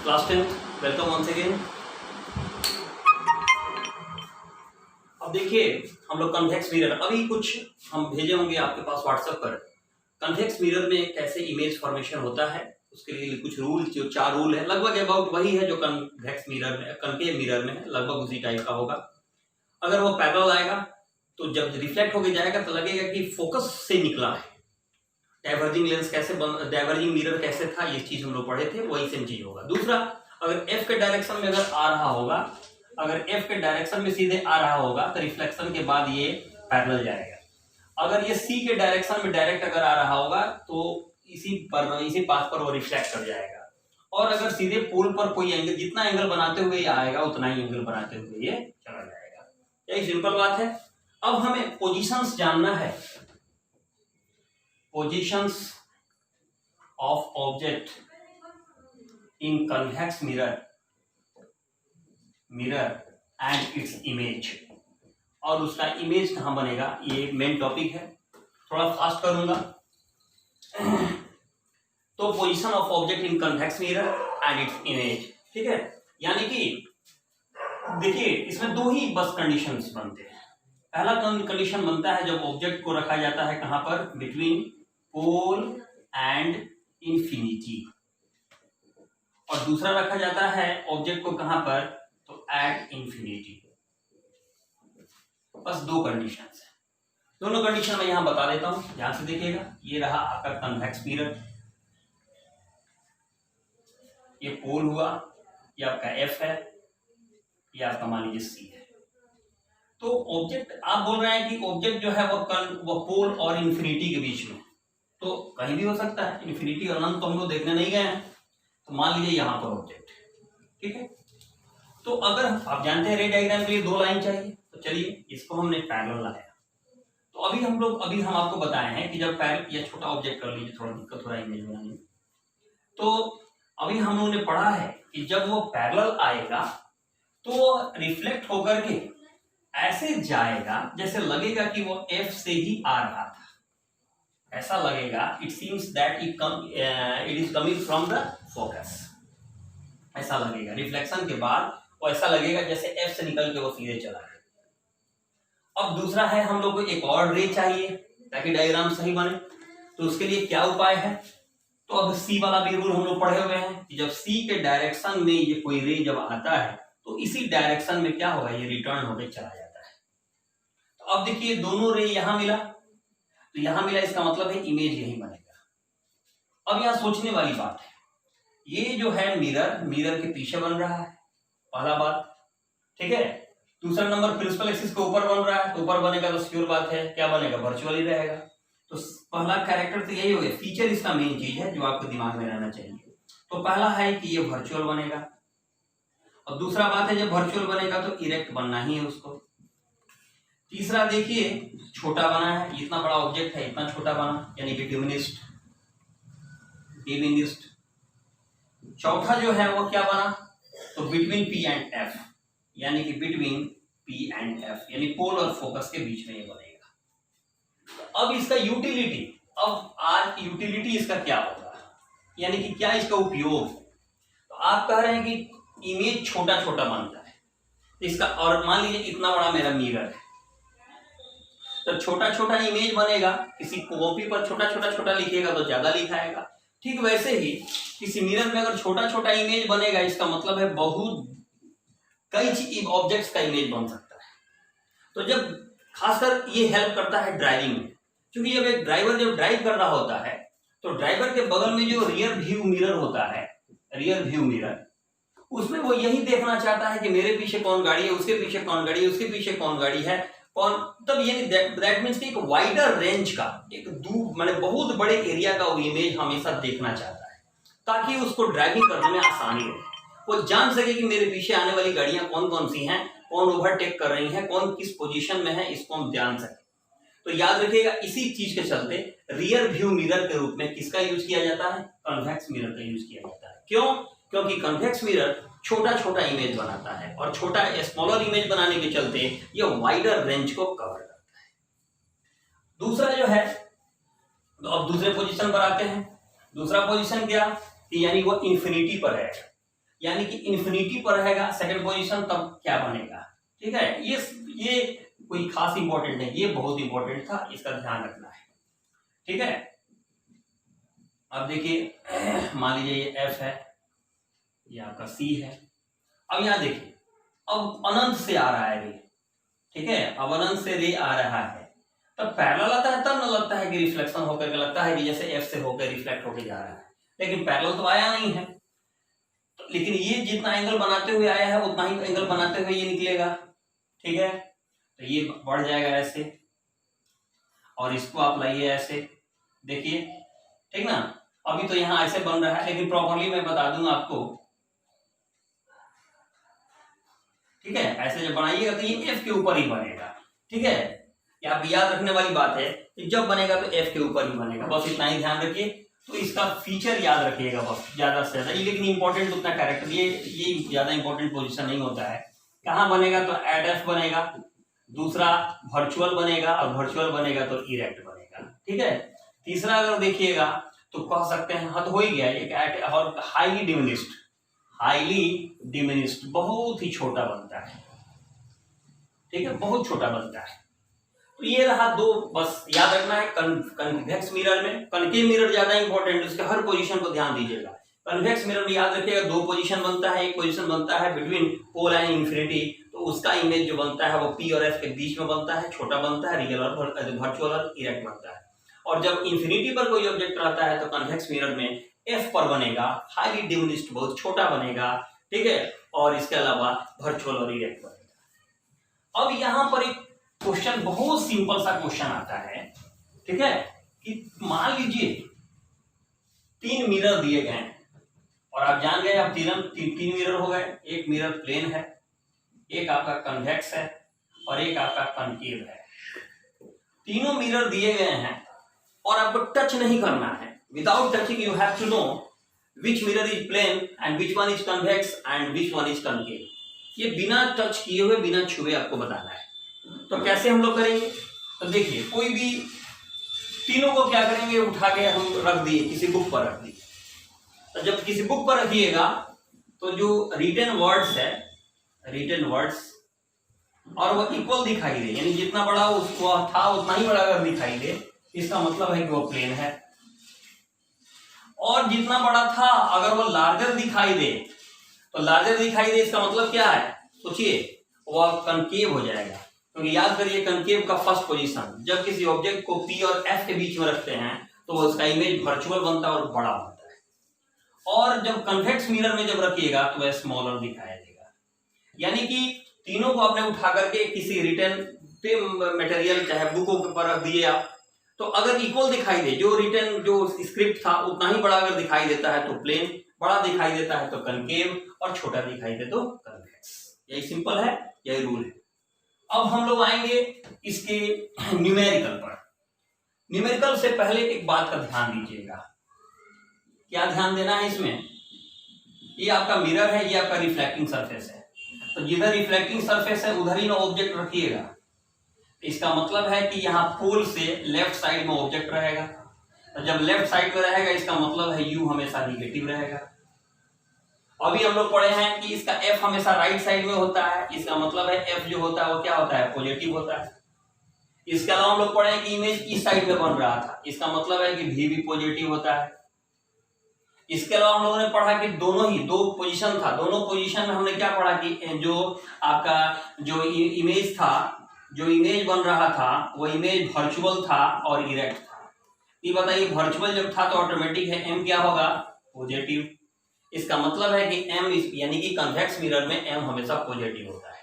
Class 10, welcome once again. अब देखिए हम लोग कन्वेक्स मिरर अभी कुछ हम भेजे होंगे आपके पास व्हाट्सएप पर। कन्वेक्स मिरर में कैसे इमेज फॉर्मेशन होता है उसके लिए कुछ रूल, जो 4 रूल है, लगभग अबाउट वही है जो कन्वेक्स मिरर में, कनकेव मिरर में है, लगभग उसी टाइप का होगा। अगर वो पैरेलल आएगा तो जब रिफ्लेक्ट होके जाएगा तो लगेगा कि फोकस से निकला है। डाइवर्जिंग लेंस कैसे डाइवर्जिंग मिरर कैसे था, ये चीज हम लोग पढ़े थे, वही सेम चीज होगा। दूसरा, अगर एफ के डायरेक्शन में अगर आ रहा होगा, अगर एफ के डायरेक्शन में सीधे आ रहा होगा तो रिफ्लेक्शन के बाद ये पैरेलल जाएगा। अगर ये सी के डायरेक्शन में डायरेक्ट अगर आ रहा होगा तो इसी पाथ पर वो रिफ्लेक्ट कर जाएगा। और अगर सीधे पोल पर कोई एंगल, जितना एंगल बनाते हुए ये आएगा उतना ही एंगल बनाते हुए ये चला जाएगा। यही सिंपल बात है। अब हमें पोजीशंस जानना है, positions of object in convex mirror and its image, और उसका इमेज कहां बनेगा, ये मेन टॉपिक है। थोड़ा फास्ट करूंगा। तो position of object in convex mirror and its image, ठीक है। यानी कि देखिए इसमें 2 ही बस कंडीशंस बनते हैं। पहला कंडीशन बनता है जब ऑब्जेक्ट को रखा जाता है कहां पर, बिटवीन पोल एंड इंफिनिटी, और दूसरा रखा जाता है ऑब्जेक्ट को कहां पर, तो एट इंफिनिटी। बस 2 कंडीशंस है। दोनों कंडीशन मैं यहां बता देता हूं, ध्यान से देखिएगा। ये रहा आपका कन्वेक्स मिरर, ये पोल हुआ, ये आपका एफ है, ये आपका मान लीजिए सी है। तो ऑब्जेक्ट आप बोल रहे हैं कि ऑब्जेक्ट जो है वो पोल और इंफिनिटी के बीच में, तो कहीं भी हो सकता है। इंफिनिटी और अनंत तो हम लोग देखने नहीं गए हैं, तो मान लीजिए यहां पर ऑब्जेक्ट, ठीक है। तो अगर आप जानते हैं रे डायग्राम के लिए 2 लाइन चाहिए, तो चलिए इसको हमने पैरेलल लाया। तो अभी हम आपको बताए हैं कि जब पैरेलल, या छोटा ऑब्जेक्ट कर लीजिए, थोड़ा दिक्कत हो रहा है इमेज बनाने में। तो अभी हम लोगों ने पढ़ा है कि जब वो पैरेलल आएगा तो रिफ्लेक्ट होकर के ऐसे जाएगा जैसे लगेगा कि वो एफ से ही आ रहा था, ऐसा लगेगा। It seems that it is coming from the focus, ऐसा लगेगा। रिफ्लेक्शन के बाद वो ऐसा लगेगा जैसे एफ से निकल के वो सीधे चला है। अब दूसरा है, हम लोग को एक और रे चाहिए ताकि डायग्राम सही बने, तो उसके लिए क्या उपाय है। तो अब सी वाला भी रूल हम लोग पढ़े हुए हैं कि जब सी के डायरेक्शन में ये कोई रे जब आता है तो इसी डायरेक्शन में क्या होगा, ये रिटर्न होकर चला जाता है। तो अब देखिए दोनों रे यहां मिला, तो यहां मिला, इसका मतलब है इमेज यही बनेगा। अब यहां सोचने वाली बात है, ये जो है मिरर के पीछे बन रहा है, पहला बात, ठीक है। दूसरा नंबर, प्रिंसिपल एक्सिस के ऊपर बन रहा है, तो ऊपर बनेगा तो सिक्योर बात है, क्या बनेगा, वर्चुअल ही रहेगा। तो पहला कैरेक्टर तो यही हो गया, फीचर इसका मेन चीज है जो आपके दिमाग में रहना चाहिए। तो पहला है कि ये वर्चुअल बनेगा, और दूसरा बात है जब वर्चुअल बनेगा तो इरेक्ट बनना ही है उसको। तीसरा देखिए छोटा बना है, इतना बड़ा ऑब्जेक्ट है इतना छोटा बना, यानी कि डिमिनिश्ड। चौथा जो है वो क्या बना, तो बिटवीन पी एंड एफ, यानी कि बिटवीन पी एंड एफ, यानी पोल और फोकस के बीच में ये बनेगा। अब इसका यूटिलिटी, अब आज यूटिलिटी इसका क्या होगा, यानी कि क्या इसका उपयोग। तो आप कह रहे हैं कि इमेज छोटा छोटा बनता है इसका, और मान लीजिए इतना बड़ा मेरा मिरर है, तो छोटा छोटा इमेज बनेगा। किसी कॉपी पर छोटा छोटा लिखिएगा तो ज्यादा लिखाएगा। ठीक वैसे ही किसी मिरर में अगर छोटा छोटा इमेज बनेगा, इसका मतलब है बहुत कई ऑब्जेक्ट्स का इमेज बन सकता है। तो जब खासकर ये हेल्प करता है ड्राइविंग में, क्योंकि जब एक ड्राइवर जब ड्राइव कर रहा होता है तो ड्राइवर के बगल में जो रियर व्यू मिरर होता है, रियर व्यू मिरर, उसमें वो यही देखना चाहता है कि मेरे पीछे कौन गाड़ी है, उसके पीछे कौन गाड़ी है, उसके पीछे कौन गाड़ी है, कौन, तब ये दैट मींस कि एक वाइडर रेंज का, एक दूर माने बहुत बड़े एरिया का वो इमेज हमेशा देखना चाहता है, ताकि उसको ड्राइविंग करने में आसानी हो। वो जान सके कि मेरे पीछे आने वाली गाड़ियां कौन कौन सी हैं, कौन ओवरटेक कर रही हैं, कौन किस पोजीशन में है, इसको हम जान सके। तो याद रखिएगा, इसी चीज के चलते रियर व्यू मिरर के रूप में किसका यूज किया जाता है, कन्वेक्स मिरर का यूज किया जाता है। क्यों, क्योंकि कन्वेक्स मिरर छोटा छोटा इमेज बनाता है, और छोटा स्मॉलर इमेज बनाने के चलते ये वाइडर रेंज को कवर करता है। दूसरा जो है, तो अब दूसरे पोजीशन पर आते हैं। दूसरा पोजीशन क्या, कि यानी वो इंफिनिटी पर है। यानी कि इन्फिनिटी पर रहेगा सेकंड पोजीशन, तब क्या बनेगा। ठीक है, ये कोई खास इंपॉर्टेंट नहीं, ये बहुत इंपॉर्टेंट था, इसका ध्यान रखना है। ठीक है, अब देखिए मान लीजिए ये एफ है, ये आपका सी है। अब यहां देखिए, अब अनंत से आ रहा है रे। ठीक है, अब अनंत से रे आ रहा है, तब पैरेलल आता है, तब न लगता है कि रिफ्लेक्शन होकर के लगता है कि जैसे एफ से होकर रिफ्लेक्ट होकर जा रहा है, लेकिन पैरेलल तो आया नहीं है। तो लेकिन ये जितना एंगल बनाते हुए आया है उतना ही एंगल बनाते हुए ये निकलेगा। ठीक है, तो ये बढ़ जाएगा ऐसे, और इसको आप लाइए ऐसे, देखिए। ठीक ना, अभी तो यहां ऐसे बन रहा है, लेकिन प्रॉपरली मैं बता दूंगा आपको। ठीक है, ऐसे जब बनाइएगा तो ये एफ के ऊपर ही बनेगा। ठीक है, ये आप याद रखने वाली बात है कि जब बनेगा तो एफ के ऊपर ही बनेगा, बस इतना ही ध्यान रखिए। तो इसका फीचर याद रखिएगा बस, ज्यादा से ज्यादा। लेकिन इंपॉर्टेंट उतना कैरेक्टर, ये ज्यादा इंपॉर्टेंट पोजीशन नहीं होता है। कहाँ बनेगा तो एट एफ बनेगा, दूसरा वर्चुअल बनेगा, और वर्चुअल बनेगा तो इरेक्ट बनेगा। ठीक है, तीसरा अगर देखिएगा तो कह सकते हैं हद हो ही गया एक एट, और हाईली डिमिनिस्ड बहुत ही छोटा बनता है। ठीक है, बहुत छोटा बनता है। तो ये रहा दो, बस याद रखना है। कन्वेक्स मिरर में, कनकेव मिरर ज्यादा इंपॉर्टेंट है, उसके हर पोजीशन को ध्यान दीजिएगा। कन्वेक्स मिरर में याद रखिएगा दो पोजीशन बनता है, एक पोजीशन बनता है बिटवीन पोल एंड इंफिनिटी, तो उसका इमेज जो बनता है वो पी और एफ के बीच में बनता है, छोटा बनता है, रियल और वर्चुअल और इरेक्ट बनता है। और जब इंफिनिटी पर कोई ऑब्जेक्ट रहता है तो कन्वेक्स मिरर में एफ पर बनेगा, हाईली डिमिनिस्ड बहुत छोटा बनेगा। ठीक है, और इसके अलावा वर्चुअल और इरेक्ट बनेगा। अब यहां पर एक क्वेश्चन, बहुत सिंपल सा क्वेश्चन आता है। ठीक है, कि मान लीजिए तीन मिरर दिए गए हैं, और आप जान गए अब तीन मिरर हो गए। एक मिरर प्लेन है, एक आपका कन्वेक्स है, और एक आपका कनकेव है। तीनों मिरर दिए गए हैं और आपको टच नहीं करना है। Without touching you have to know which mirror is plane and which one is convex and which one is concave. ये बिना टच किए हुए, बिना छुए आपको बताना है। तो कैसे हम लोग करेंगे, तो देखिए कोई भी तीनों को क्या करेंगे, उठा के हम रख दिए, किसी बुक पर रख दिए। तो जब किसी बुक पर रखिएगा तो जो रिटन वर्ड्स है, रिटन वर्ड्स, और वो इक्वल दिखाई दे, यानी जितना बड़ा उसको था उतना ही बड़ा अगर दिखाई दे, इसका मतलब है कि वो प्लेन है। और जितना बड़ा था अगर वो लार्जर दिखाई दे, तो लार्जर दिखाई दे इसका मतलब क्या है, सोचिए, वो कनकेव हो जाएगा। क्योंकि याद करिए कनकेव का फर्स्ट पोजीशन, जब किसी ऑब्जेक्ट को पी और एफ के बीच में रखते हैं तो वो उसका इमेज वर्चुअल बनता है और बड़ा बनता है। और जब कन्वेक्स मिरर में जब रखिएगा तो वह स्मॉलर दिखाया देगा। यानी कि तीनों को आपने उठा करके किसी रिटन पे मटेरियल चाहे बुकों के पर रख दिए आप, तो अगर इक्वल दिखाई दे, जो रिटन जो स्क्रिप्ट था उतना ही बड़ा अगर दिखाई देता है तो प्लेन, बड़ा दिखाई देता है तो कनकेव, और छोटा दिखाई दे तो कन्वेक्स। यही सिंपल है, यही रूल है। अब हम लोग आएंगे इसके न्यूमेरिकल पर। न्यूमेरिकल से पहले एक बात का ध्यान दीजिएगा। क्या ध्यान देना है इसमें, ये आपका मिरर है, ये आपका रिफ्लेक्टिंग सरफेस है। तो जिधर रिफ्लेक्टिंग सरफेस है उधर ही ना ऑब्जेक्ट रखिएगा। इसका मतलब है कि यहाँ पोल से लेफ्ट साइड में ऑब्जेक्ट रहेगा। तो जब लेफ्ट साइड में रहेगा इसका मतलब है यू हमेशा निगेटिव रहेगा। अभी हम लोग पढ़े हैं कि इसका एफ हमेशा राइट साइड में होता है, इसका मतलब है एफ जो होता है वो क्या होता है, पॉजिटिव होता है। इसके अलावा हम लोग पढ़े हैं कि इमेज इस साइड में बन रहा था, इसका मतलब है कि भी पॉजिटिव होता है। इसके अलावा हम लोगों ने पढ़ा कि दोनों ही दो पोजीशन था, दोनों पोजीशन में हमने क्या पढ़ा कि जो आपका जो इमेज था, जो इमेज बन रहा था वो इमेज वर्चुअल था और इरेक्ट था। ये बताइए वर्चुअल जब था तो ऑटोमेटिक है एम क्या होगा, पॉजिटिव। इसका मतलब है कि एम यानी कि कन्वेक्स मिरर में एम हमेशा पॉजिटिव होता है।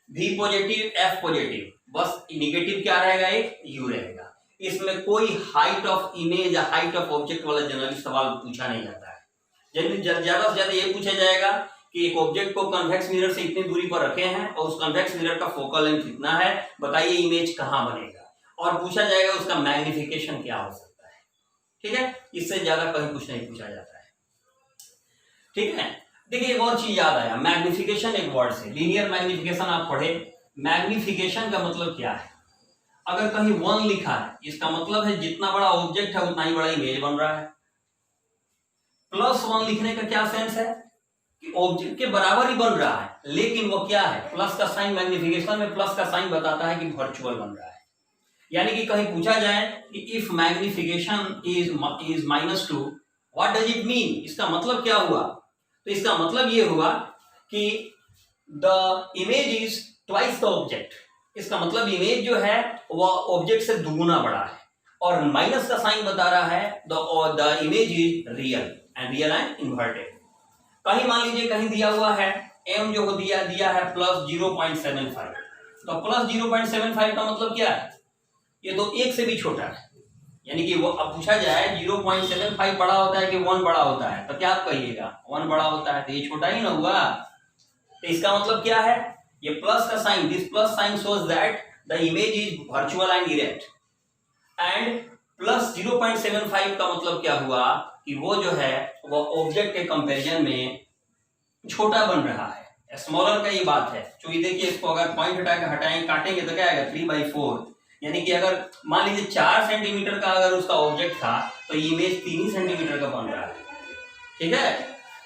भी पॉजिटिव, एफ पॉजिटिव, बस निगेटिव क्या रहेगा, एक यू रहेगा। इसमें कोई हाइट ऑफ इमेज या हाइट ऑफ ऑब्जेक्ट वाला जनरली सवाल पूछा नहीं जाता है। ज्यादा से ज्यादा ये पूछा जाएगा कि एक ऑब्जेक्ट को कन्वेक्स मिरर से इतनी दूरी पर रखे हैं और उस कन्वेक्स मिरर का फोकल लेंथ कितना है, बताइए इमेज कहां बनेगा, और पूछा जाएगा उसका मैग्निफिकेशन क्या हो सकता है। ठीक है, इससे ज्यादा कहीं कुछ नहीं पूछा जाता है। ठीक है, देखिए एक और चीज याद आया, मैग्निफिकेशन एक वर्ड से, लीनियर मैग्निफिकेशन आप पढ़े। मैग्निफिकेशन का मतलब क्या है, अगर कहीं 1 लिखा है इसका मतलब है जितना बड़ा ऑब्जेक्ट है उतना ही बड़ा इमेज बन रहा है। +1 लिखने का क्या सेंस है, कि ऑब्जेक्ट के बराबर ही बन रहा है, लेकिन वो क्या है, प्लस का साइन, मैग्निफिकेशन में प्लस का साइन बताता है कि वर्चुअल बन रहा है। यानी कि कहीं पूछा जाए कि if magnification is -2 what does it mean, इसका मतलब क्या हुआ, तो इसका मतलब ये हुआ कि the image is twice the object. इसका मतलब इमेज जो है वह ऑब्जेक्ट से दुगुना बड़ा है, और माइनस का साइन बता रहा है the image is real and inverted. कहीं मान लीजिए कहीं दिया हुआ है m जो दिया है प्लस 0.75, तो प्लस 0.75 का मतलब क्या है, ये तो 1 से भी छोटा है। यानी कि वो अब पूछा जाए 0.75 बड़ा होता है कि 1 बड़ा होता है, तो क्या आप कहिएगा, 1 बड़ा होता है, तो ये छोटा ही ना हुआ। तो इसका मतलब क्या है, ये प्लस का sign, this plus sign shows that the image is virtual and erect, and plus 0.75 का मतलब क्या हुआ कि वो जो है वो ऑब्जेक्ट के कंपैरिजन में छोटा बन रहा है, स्मॉलर का ये बात है। क्योंकि देखिए इसको अगर पॉइंट हटा के हटाएंगे काटेंगे तो क्या आएगा 3/4, यानी कि अगर मान लीजिए 4 सेंटीमीटर का अगर उसका ऑब्जेक्ट था तो ये इमेज 3 सेंटीमीटर का बन रहा है, ठीक है।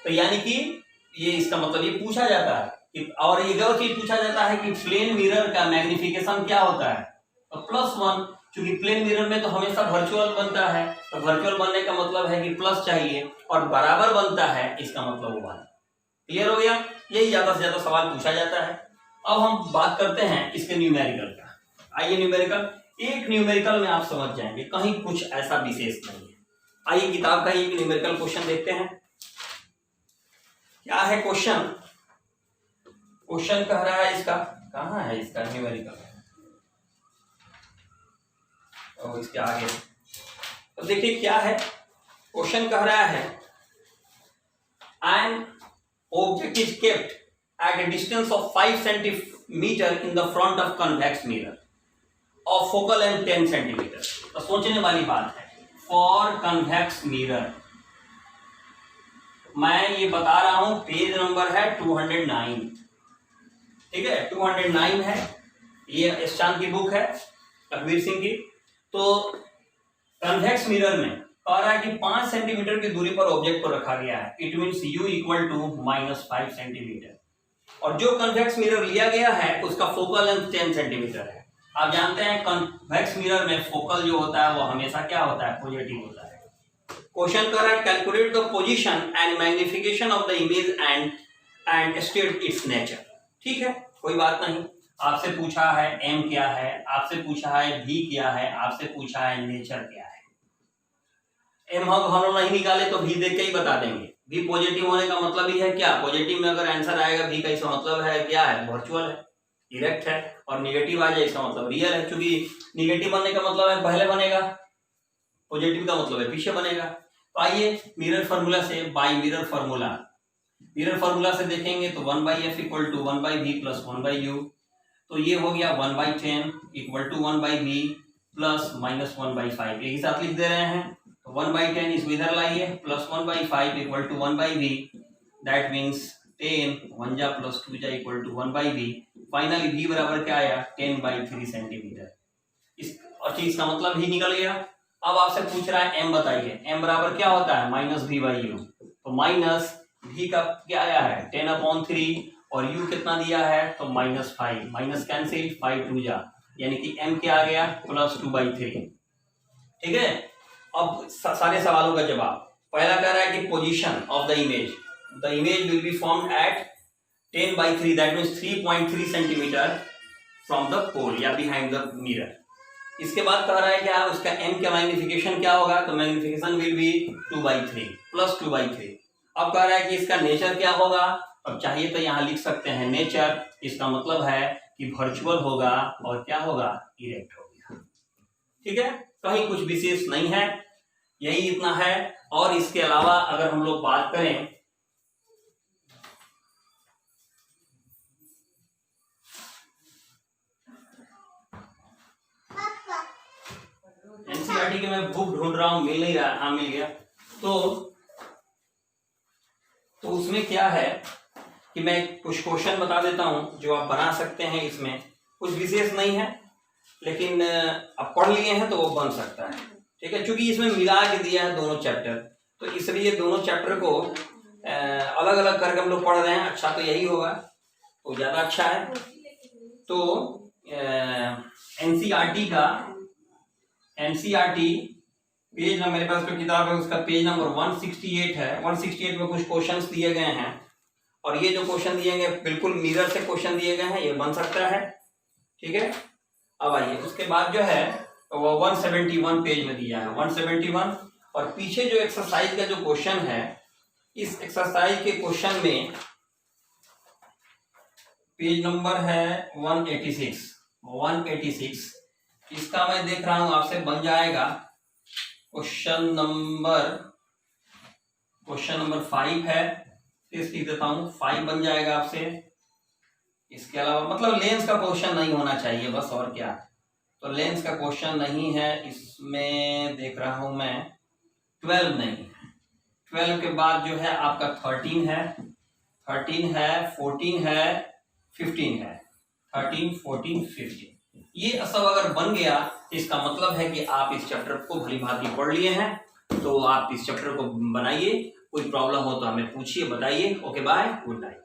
तो यानी कि ये इसका मतलब ये पूछा जाता है कि, और एक और चीज पूछा जाता है कि प्लेन मिरर का मैग्निफिकेशन क्या होता है, तो +1, क्योंकि प्लेन मिरर में तो हमेशा वर्चुअल बनता है, तो वर्चुअल बनने का मतलब है कि प्लस चाहिए, और बराबर बनता है इसका मतलब वो 1। क्लियर हो गया, यही ज्यादा से ज्यादा सवाल पूछा जाता है। अब हम बात करते हैं इसके न्यूमेरिकल का। आइए न्यूमेरिकल, एक न्यूमेरिकल में आप समझ जाएंगे, कहीं कुछ ऐसा विशेष नहीं है। आइए किताब का एक न्यूमेरिकल क्वेश्चन देखते हैं। क्या है क्वेश्चन, क्वेश्चन कह रहा है इसका, कहाँ है इसका न्यूमेरिकल, और इसके आगे तो देखिए क्या है क्वेश्चन कह रहा है, N object is kept at a distance of 5 centimeter in the front of convex mirror of focal length 10 centimeter। तो सोचने वाली बात है, for convex mirror मैं ये बता रहा हूं, पेज नंबर है 209, ठीक है 209 है, ये एस्टान की बुक है, लखबीर सिंह की। तो कन्वेक्स मिरर में कह रहा है कि 5 सेंटीमीटर की दूरी पर ऑब्जेक्ट को रखा गया है, it means u equal to -5 centimetre, और जो कन्वेक्स मिरर लिया गया है उसका फोकल लेंथ 10 सेंटीमीटर है। आप जानते हैं कन्वेक्स मिरर में फोकल जो होता है वो हमेशा क्या होता है, पॉजिटिव होता है। क्वेश्चन कर रहा है calculate the position and magnification of the image and state it's nature. ठीक है, कोई बात नहीं, आपसे पूछा है m क्या है, आपसे पूछा है v क्या है, आपसे पूछा है नेचर क्या है। m हम लोग नहीं निकाले तो v देख के ही बता देंगे। v पॉजिटिव होने का मतलब ही है क्या, पॉजिटिव में अगर आंसर आएगा v का इसका मतलब है क्या है, वर्चुअल है, इरेक्ट है, और निगेटिव आ जाए इसका मतलब रियल है। क्योंकि निगेटिव बनने का मतलब है पहले बनेगा, पॉजिटिव का मतलब है पीछे बनेगा। तो आइए मिरर फार्मूला से, बाय मिरर फार्मूला से देखेंगे तो 1/f equal to 1/v plus 1/u, तो ये हो गया 1/10 इक्वल टू 1/v प्लस -1/5, एक ही साथ लिख दे रहे हैं। तो 1/10 इसको इधर लाइए, plus 1/5 equal to 1/v, that means 10 1 जा प्लस 2 जा equal to 1/v। Finally v बराबर क्या आया, 10/3 सेंटीमीटर। इस और चीज का मतलब ही निकल गया। अब आपसे पूछ रहा है m बताइए, m बराबर क्या होता है, -v/u, तो माइनस v का क्या आया है 10/3, और u कितना दिया है तो -5, माइनस कैंसिल 5 2 जा, यानी कि m क्या आ गया +2/3। ठीक है, अब सारे सवालों का जवाब। पहला कह रहा है कि position of the image will be formed at 10/3, that means 3.3 centimetre from the pole या बिहाइंड द मिरर। इसके बाद कह रहा है क्या, उसका m का मैग्निफिकेशन क्या होगा, तो मैग्निफिकेशन विल बी 2/3 प्लस 2/3। अब कह रहा है कि इसका नेचर क्या होगा, अब चाहिए तो यहाँ लिख सकते हैं नेचर, इसका मतलब है कि वर्चुअल होगा और क्या होगा, इरेक्ट होगा। ठीक है, कहीं कुछ विशेष नहीं है, यही इतना है। और इसके अलावा अगर हम लोग बात करें एनसीईआरटी के, मैं बुक ढूंढ रहा हूं, मिल नहीं रहा, हाँ मिल गया। तो उसमें क्या है कि मैं कुछ क्वेश्चन बता देता हूं जो आप बना सकते हैं, इसमें कुछ विशेष नहीं है, लेकिन आप पढ़ लिए हैं तो वो बन सकता है। ठीक है, क्योंकि इसमें मिला के दिया है दोनों चैप्टर, तो इसलिए दोनों चैप्टर को अलग अलग करके हम लोग पढ़ रहे हैं, अच्छा तो यही होगा, तो ज़्यादा अच्छा है। तो एनसीईआरटी का एनसीईआरटी पेज नंबर, मेरे पास जो किताब है उसका पेज नंबर 168 है। 168 में कुछ क्वेश्चंस दिए गए हैं, और ये जो क्वेश्चन दिए गए बिल्कुल मिरर से क्वेश्चन दिए गए हैं, ये बन सकता है, ठीक है। अब आइए उसके बाद जो है वो 171 पेज में दिया है, 171। और पीछे जो एक्सरसाइज का जो क्वेश्चन है, इस एक्सरसाइज के क्वेश्चन में पेज नंबर है 186। इसका मैं देख रहा हूं आपसे बन जाएगा क्वेश्चन नंबर 5 है, इस लिख देता हूं, 5 बन जाएगा आपसे। इसके अलावा मतलब लेंस का क्वेश्चन नहीं होना चाहिए बस, और क्या। तो लेंस का क्वेश्चन नहीं है इसमें, देख रहा हूं मैं 12 नहीं है। 12 के बाद जो है आपका 13 है, 14 है, 15 है, 13, 14, 15। ये सब अगर बन गया इसका मतलब है कि आप इस चैप्टर को भली भांति पढ़ लिए हैं। तो आप इस चैप्टर को बनाइए, कोई प्रॉब्लम हो तो हमें पूछिए, बताइए। Okay, bye, good night.